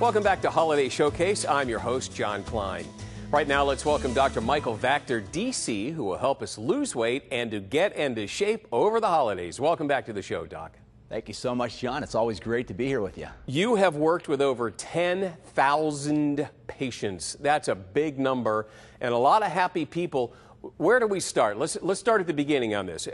Welcome back to Holiday Showcase. I'm your host, John Klein. Right now, let's welcome Dr. Michael Vactor, DC, who will help us lose weight and to get into shape over the holidays. Welcome back to the show, Doc. Thank you so much, John. It's always great to be here with you. You have worked with over 10,000 patients. That's a big number and a lot of happy people. Where do we start? Let's start at the beginning on this.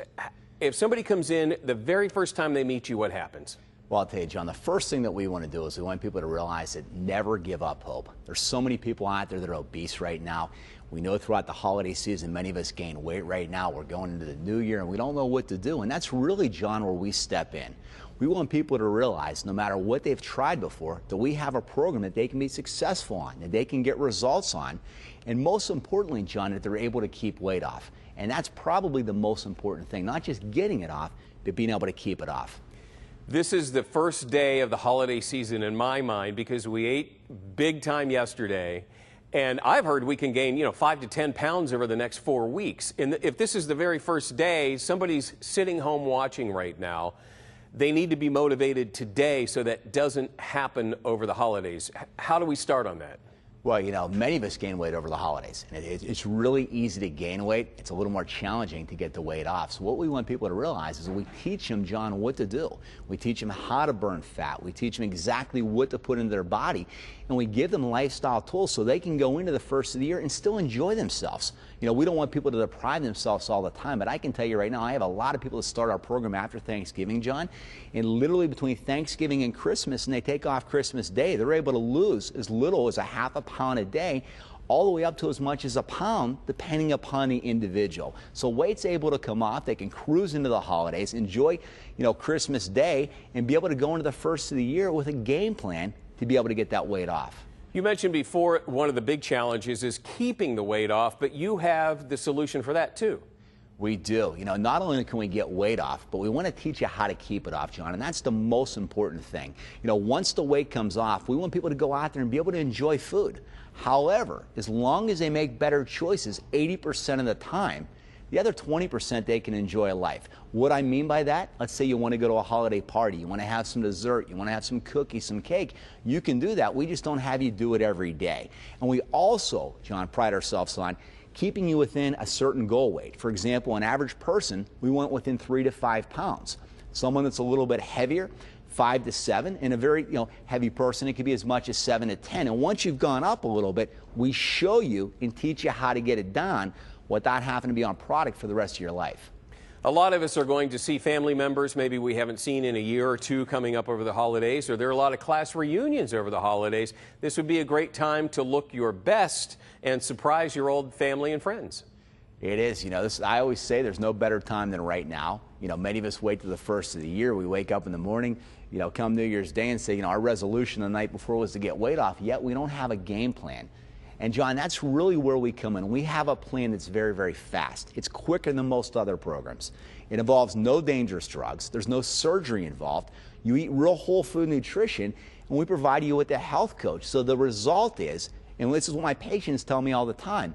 If somebody comes in, the very first time they meet you, what happens? Well, I'll tell you, John, the first thing that we want to do is we want people to realize that never give up hope. There's so many people out there that are obese right now. We know throughout the holiday season, many of us gain weight right now. We're going into the new year and we don't know what to do. And that's really, John, where we step in. We want people to realize no matter what they've tried before, that we have a program that they can be successful on, that they can get results on. And most importantly, John, that they're able to keep weight off. And that's probably the most important thing, not just getting it off, but being able to keep it off. This is the first day of the holiday season in my mind because we ate big time yesterday. And I've heard we can gain, 5 to 10 pounds over the next 4 weeks. And if this is the very first day, somebody's sitting home watching right now, they need to be motivated today so that doesn't happen over the holidays. How do we start on that? Well, many of us gain weight over the holidays. And it's really easy to gain weight. It's a little more challenging to get the weight off. So what we want people to realize is we teach them, John, what to do. We teach them how to burn fat. We teach them exactly what to put into their body. And we give them lifestyle tools so they can go into the first of the year and still enjoy themselves. We don't want people to deprive themselves all the time, but I can tell you right now, I have a lot of people that start our program after Thanksgiving, John, and literally between Thanksgiving and Christmas, and they take off Christmas Day, they're able to lose as little as a half a pound a day, all the way up to as much as a pound, depending upon the individual. So weight's able to come off. They can cruise into the holidays, enjoy, Christmas Day, and be able to go into the first of the year with a game plan to be able to get that weight off. You mentioned before one of the big challenges is keeping the weight off, but you have the solution for that too. We do. Not only can we get weight off, but we want to teach you how to keep it off, John, and that's the most important thing. Once the weight comes off, we want people to go out there and be able to enjoy food. However, as long as they make better choices 80% of the time, the other 20% they can enjoy life. What I mean by that, let's say you want to go to a holiday party, you want to have some dessert, you want to have some cookies, some cake, you can do that. We just don't have you do it every day. And we also, John, pride ourselves on keeping you within a certain goal weight. For example, an average person, we want within 3 to 5 pounds. Someone that's a little bit heavier, 5 to 7, and a very heavy person, it could be as much as 7 to 10. And once you've gone up a little bit, we show you and teach you how to get it done without having to be on product for the rest of your life. A lot of us are going to see family members maybe we haven't seen in a year or two coming up over the holidays, or there are a lot of class reunions over the holidays. This would be a great time to look your best and surprise your old family and friends. It is. I always say there's no better time than right now. Many of us wait till the first of the year. We wake up in the morning, come New Year's Day and say, our resolution the night before was to get weight off, yet we don't have a game plan. And John, that's really where we come in. We have a plan that's very, very fast. It's quicker than most other programs. It involves no dangerous drugs. There's no surgery involved. You eat real whole food nutrition, and we provide you with a health coach. So the result is, and this is what my patients tell me all the time,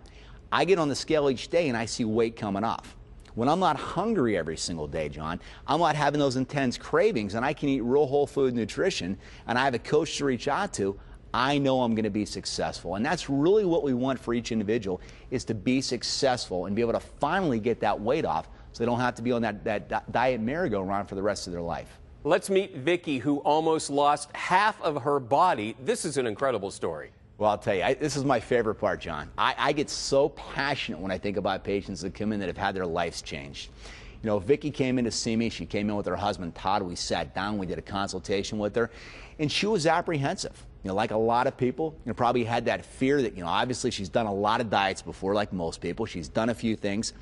I get on the scale each day and I see weight coming off. When I'm not hungry every single day, John, I'm not having those intense cravings, and I can eat real whole food nutrition, and I have a coach to reach out to, I know I'm going to be successful. And that's really what we want for each individual, is to be successful and be able to finally get that weight off so they don't have to be on that diet merry-go-round for the rest of their life. Let's meet Vicky, who almost lost half of her body. This is an incredible story. Well, I'll tell you, this is my favorite part, John. I get so passionate when I think about patients that come in that have had their lives changed. Vicky came in to see me. She came in with her husband, Todd. We sat down. We did a consultation with her, and she was apprehensive. Like a lot of people, probably had that fear that, obviously she's done a lot of diets before, like most people. She's done a few things.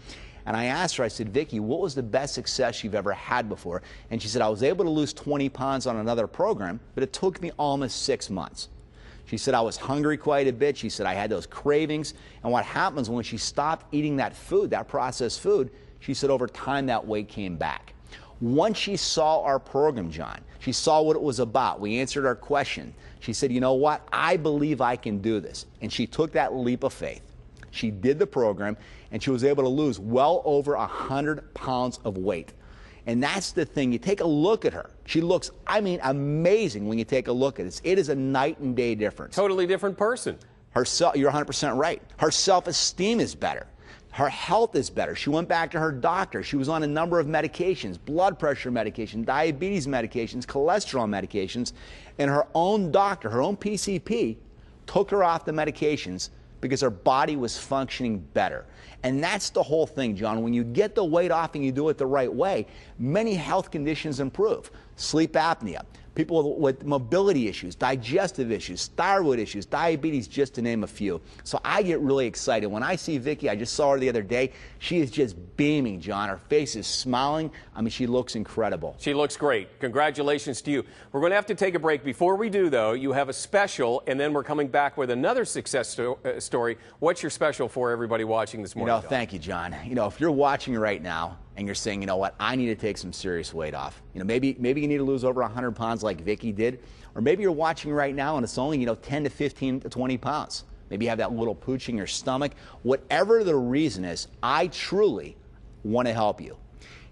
And I asked her, I said, Vicky, what was the best success you've ever had before? And she said, I was able to lose 20 pounds on another program, but it took me almost 6 months. She said, I was hungry quite a bit. She said, I had those cravings. And what happens when she stopped eating that food, that processed food, she said over time that weight came back. Once she saw our program, John, she saw what it was about. We answered our question. She said, you know what? I believe I can do this. And she took that leap of faith. She did the program, and she was able to lose well over 100 pounds of weight. And that's the thing. You take a look at her. She looks, I mean, amazing when you take a look at it. It is a night and day difference. Totally different person. You're 100% right. Her self-esteem is better. Her health is better. She went back to her doctor. She was on a number of medications, blood pressure medication, diabetes medications, cholesterol medications, and her own doctor, her own PCP, took her off the medications because her body was functioning better. And that's the whole thing, John. When you get the weight off and you do it the right way, many health conditions improve. Sleep apnea, people with mobility issues, digestive issues, thyroid issues, diabetes, just to name a few. So I get really excited. When I see Vicki, I just saw her the other day, she is just beaming, John. Her face is smiling. I mean, she looks incredible. She looks great. Congratulations to you. We're going to have to take a break. Before we do, though, you have a special, and then we're coming back with another success story. What's your special for everybody watching this morning? Thank you, John. If you're watching right now, and you're saying, you know what, I need to take some serious weight off. Maybe you need to lose over 100 pounds like Vicki did, or maybe you're watching right now and it's only 10 to 15 to 20 pounds. Maybe you have that little pooch in your stomach. Whatever the reason is, I truly want to help you.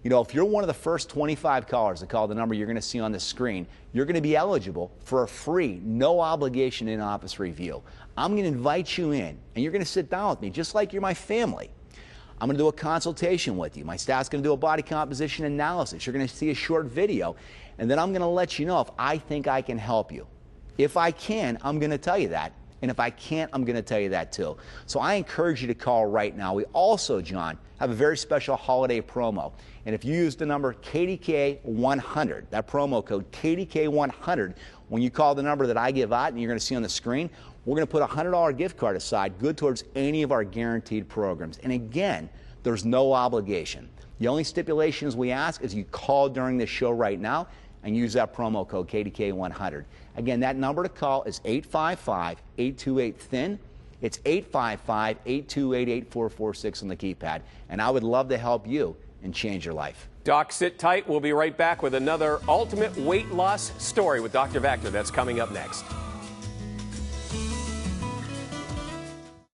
If you're one of the first 25 callers that call the number you're going to see on the screen, you're going to be eligible for a free, no obligation in-office review. I'm going to invite you in, and you're going to sit down with me just like you're my family. I'm going to do a consultation with you. My staff's going to do a body composition analysis. You're going to see a short video, and then I'm going to let you know if I think I can help you. If I can, I'm going to tell you that. And if I can't, I'm going to tell you that too. So I encourage you to call right now. We also, John, have a very special holiday promo. And if you use the number KDK100, that promo code KDK100, when you call the number that I give out and you're going to see on the screen, we're going to put a $100 gift card aside, good towards any of our guaranteed programs. And again, there's no obligation. The only stipulations we ask is you call during this show right now and use that promo code KDK100. Again, that number to call is 855-828-THIN. It's 855-828-8446 on the keypad. And I would love to help you and change your life. Doc, sit tight. We'll be right back with another ultimate weight loss story with Dr. Vactor. That's coming up next.